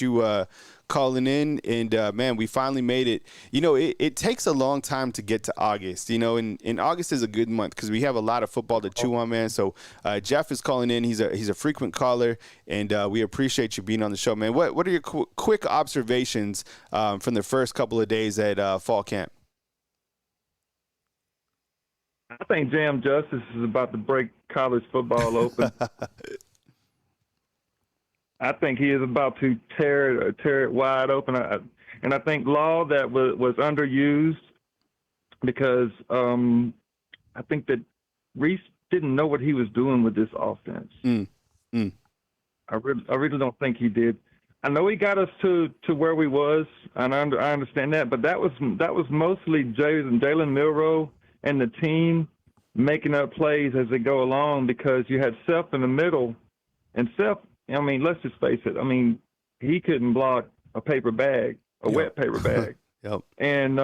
you calling in, and man, we finally made it. It takes a long time to get to August, and August is a good month because we have a lot of football to chew on, man. So Jeff is calling in. He's a frequent caller, and we appreciate you being on the show, man. What are your quick observations from the first couple of days at fall camp? I think Jam Justice is about to break college football open. I think he is about to tear it wide open. And I think Law that was underused because I think that Reese didn't know what he was doing with this offense. I really don't think he did. I know he got us to where we was, and I understand that, but that was mostly Jalen Milroe and the team making up plays as they go along, because you had Seth in the middle, and Seth, I mean, let's just face it. I mean, he couldn't block a paper bag, wet paper bag. Yep. And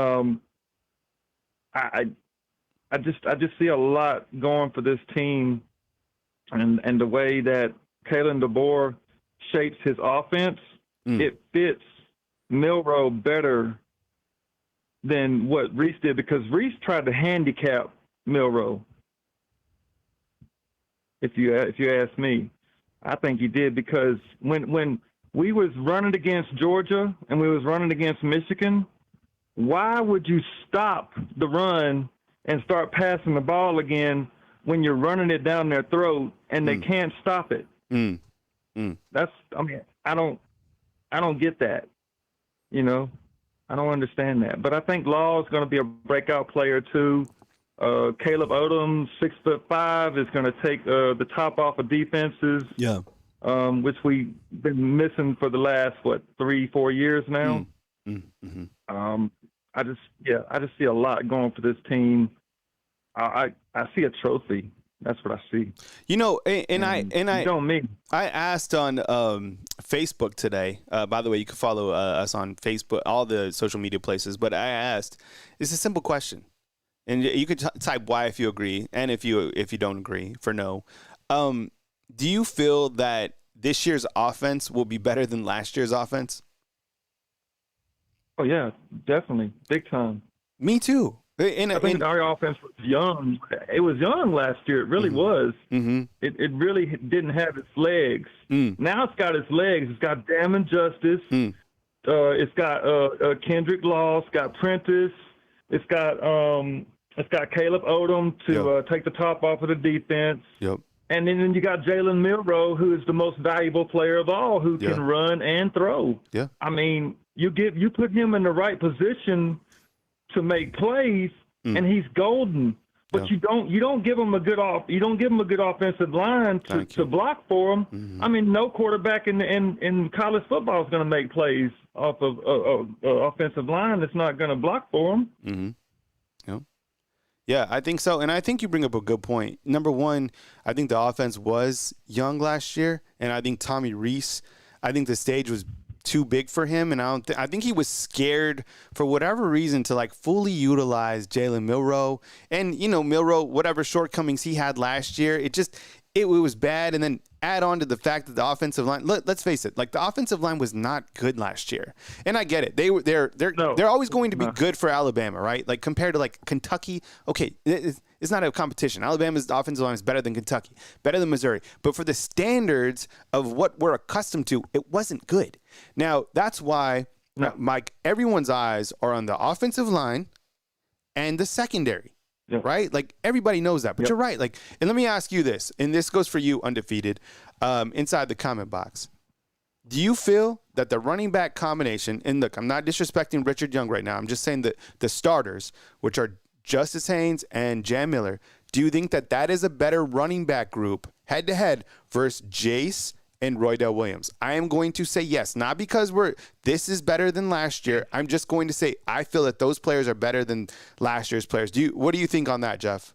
I just see a lot going for this team, and the way that Kalen DeBoer shapes his offense, it fits Milroe better than what Reese did, because Reese tried to handicap Milroe. If you ask me, I think he did, because when we was running against Georgia and we was running against Michigan, why would you stop the run and start passing the ball again when you're running it down their throat and they can't stop it? That's, I mean, I don't get that. I don't understand that. But I think Law is going to be a breakout player too. Caleb Odom, 6'5", is going to take the top off of defenses. Yeah. Which we've been missing for the last 3-4 years now. I just see a lot going for this team. I see a trophy. That's what I see. I asked on Facebook today. By the way, you can follow us on Facebook, all the social media places. But I asked, it's a simple question, and you could type Y if you agree, and if you don't agree, for no. Do you feel that this year's offense will be better than last year's offense? Oh yeah, definitely, big time. Me too. I think our offense was young. It was young last year. It really was. It really didn't have its legs. Now it's got its legs. It's got Damon Justice. It's got Kendrick Law. It's got Prentice. It's got Caleb Odom to take the top off of the defense. Yep. And then you got Jalen Milroe, who is the most valuable player of all, who can run and throw. Yeah. I mean, you put him in the right position to make plays, and he's golden. But you don't give him a good offensive line to block for him. I mean, no quarterback in college football is going to make plays off of offensive line that's not going to block for him. Yeah, I think so. And I think you bring up a good point. Number one, I think the offense was young last year, and I think Tommy Reese, I think the stage was too big for him, and I think he was scared for whatever reason to fully utilize Jalen Milroe. And Milroe, whatever shortcomings he had last year, it was bad. And then add on to the fact that the offensive line, let's face it, the offensive line was not good last year. And I get it. They're always going to be good for Alabama, right? Compared to Kentucky, okay, it's not a competition. Alabama's offensive line is better than Kentucky, better than Missouri. But for the standards of what we're accustomed to, it wasn't good. Now, that's why, Mike, everyone's eyes are on the offensive line and the secondary. Right? Everybody knows that. But you're right. And let me ask you this, and this goes for you, Undefeated, inside the comment box. Do you feel that the running back combination, and look, I'm not disrespecting Richard Young right now. I'm just saying that the starters, which are Justice Haynes and Jam Miller, do you think that is a better running back group head-to-head versus Jace and Roydell Williams? I am going to say yes, not because this is better than last year. I'm just going to say I feel that those players are better than last year's players. What do you think on that, Jeff?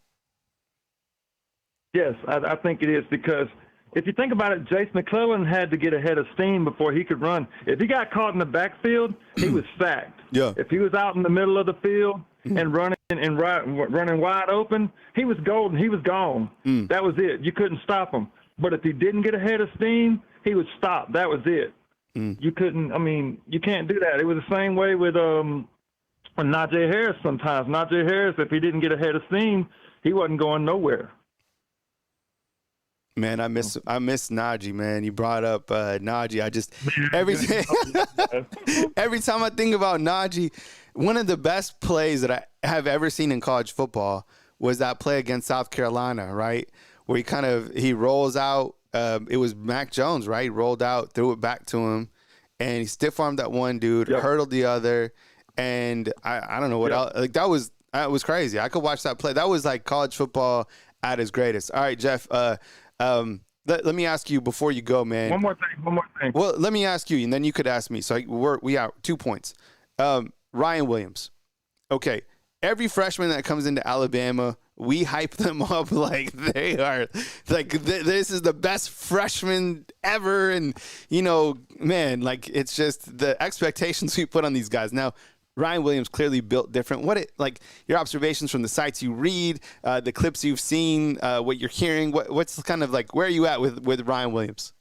Yes, I think it is, because if you think about it, Jace McClellan had to get ahead of steam before he could run. If he got caught in the backfield, he was sacked. Yeah. If he was out in the middle of the field and running wide open, he was golden. He was gone. That was it. You couldn't stop him. But if he didn't get ahead of steam, he would stop. That was it. You couldn't. I mean, you can't do that. It was the same way with Najee Harris. Sometimes Najee Harris, if he didn't get ahead of steam, he wasn't going nowhere. Man, I miss Najee, man. You brought up Najee. I just every time I think about Najee, one of the best plays that I have ever seen in college football was that play against South Carolina, right? Where he rolls out. It was Mac Jones, right? He rolled out, threw it back to him, and he stiff armed that one dude, hurdled the other, and I don't know what else. Like that was crazy. I could watch that play. That was like college football at its greatest. All right, Jeff. Let me ask you before you go, man. One more thing. Well, let me ask you, and then you could ask me. So we are 2 points. Ryan Williams. Okay, every freshman that comes into Alabama, we hype them up like they are like this is the best freshman ever, and man, like it's just the expectations we put on these guys. Now, Ryan Williams clearly built different. Like your observations from the sites you read, the clips you've seen, what you're hearing, what's kind of like, where are you at with Ryan Williams?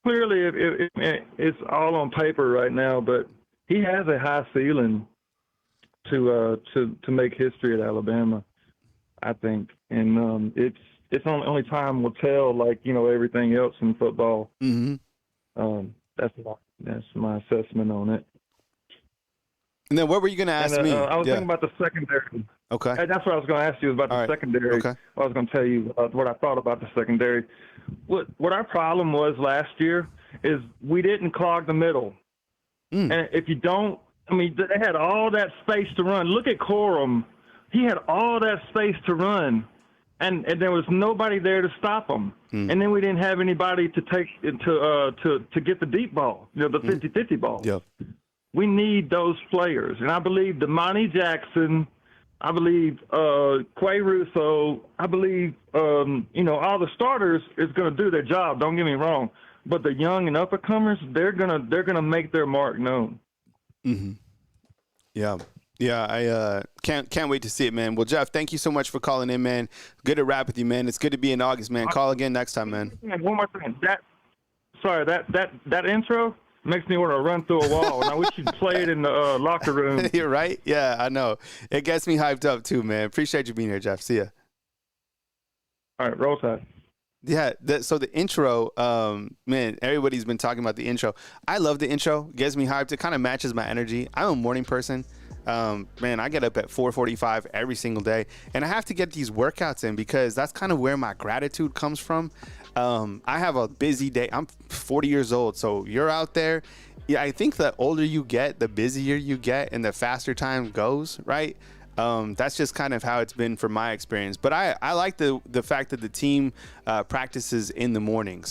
Clearly, it's all on paper right now, but he has a high ceiling to make history at Alabama, I think, and it's only time will tell. Like everything else in football. Mm-hmm. That's my assessment on it. And then what were you going to ask me? I was thinking about the secondary. Okay. That's what I was going to ask you about the secondary. Okay. I was going to tell you what I thought about the secondary. What our problem was last year is we didn't clog the middle. And if you don't, they had all that space to run. Look at Corum. He had all that space to run, and there was nobody there to stop him. And then we didn't have anybody to take to get the deep ball, the 50-50 ball. Yep. We need those players. And I believe Damani Jackson, I believe Quay Russo, I believe, all the starters is going to do their job. Don't get me wrong. But the young and up-and-comers, they're gonna make their mark known. Mm-hmm. Yeah. I can't wait to see it, man. Well, Jeff, thank you so much for calling in, man. Good to rap with you, man. It's good to be in August, man. Call again next time, man. One more thing. That intro makes me want to run through a wall, and I wish you'd play it in the locker room. You're right. Yeah, I know. It gets me hyped up too, man. Appreciate you being here, Jeff. See ya. All right, roll tide. Yeah, so the intro, man, everybody's been talking about the intro. I love the intro. It gets me hyped. It kind of matches my energy. I'm a morning person. Man, I get up at 4:45 every single day, and I have to get these workouts in because that's kind of where my gratitude comes from. I have a busy day. I'm 40 years old, so you're out there. Yeah, I think the older you get, the busier you get, and the faster time goes, right? That's just kind of how it's been from my experience. But I like the fact that the team practices in the mornings.